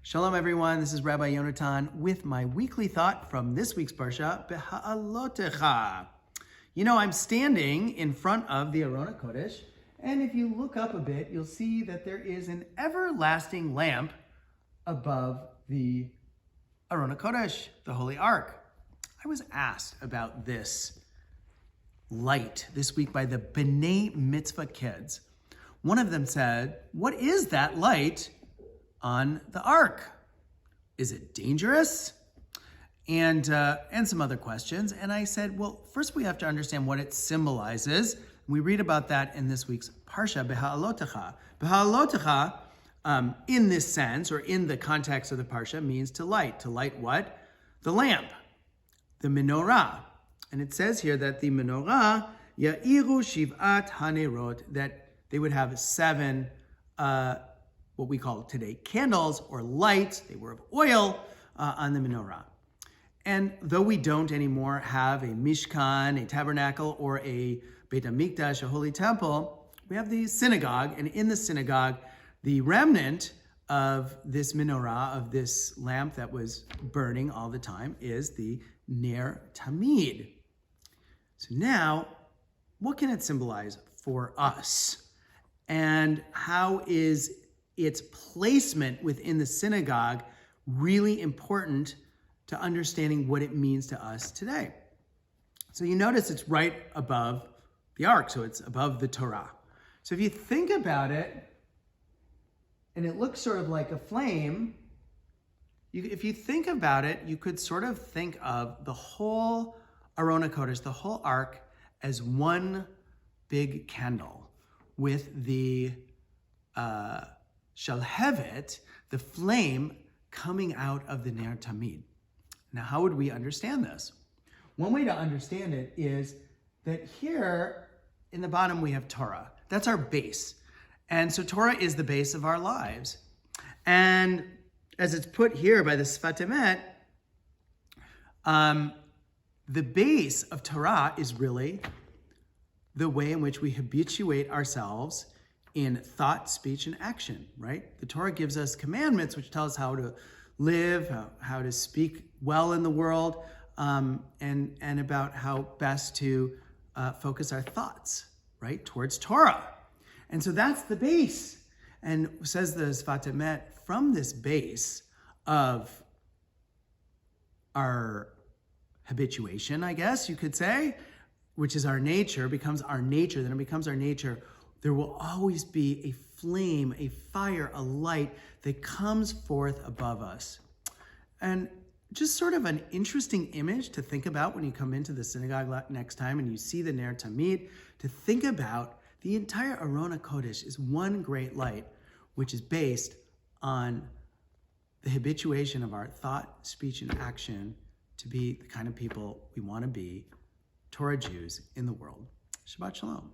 Shalom everyone, this is Rabbi Yonatan with my weekly thought from this week's Parshat Beha'alotcha. You know, I'm standing in front of the Aron HaKodesh, and if you look up a bit, you'll see that there is an everlasting lamp above the Aron HaKodesh, the Holy Ark. I was asked about this light this week by the B'nai Mitzvah kids. One of them said, "What is that light on the ark? Is it dangerous?" And some other questions. And I said, well, first we have to understand what it symbolizes. We read about that in this week's Parshat Beha'alotcha. Beha'alotcha, in this sense, or in the context of the Parsha, means to light. To light what? The lamp, the menorah. And it says here that the menorah, ya'iru shiv'at hanerot, that they would have seven what we call today candles or lights. They were of oil on the menorah. And though we don't anymore have a mishkan, a tabernacle, or a Beit HaMikdash, a holy temple, we have the synagogue. And in the synagogue, the remnant of this menorah, of this lamp that was burning all the time, is the Ner Tamid. So now, what can it symbolize for us? And how is its placement within the synagogue really important to understanding what it means to us today? So you notice it's right above the ark, so it's above the Torah. So if you think about it, and it looks sort of like a flame, if you think about it, you could sort of think of the whole Aron HaKodesh, the whole ark, as one big candle with the shalhevet, the flame, coming out of the Ner Tamid. Now, how would we understand this? One way to understand it is that here in the bottom we have Torah. That's our base. And so Torah is the base of our lives. And as it's put here by the Sfat Emet, the base of Torah is really the way in which we habituate ourselves in thought, speech, and action, right? The Torah gives us commandments which tell us how to live, how to speak well in the world, and about how best to focus our thoughts, right, towards Torah. And so that's the base. And says the Sfat Emet, from this base of our habituation, I guess you could say, which is our nature, becomes our nature, then it becomes our nature, there will always be a flame, a fire, a light that comes forth above us. And just sort of an interesting image to think about when you come into the synagogue next time and you see the Ner Tamid, to think about the entire Aron HaKodesh is one great light, which is based on the habituation of our thought, speech, and action to be the kind of people we want to be, Torah Jews in the world. Shabbat Shalom.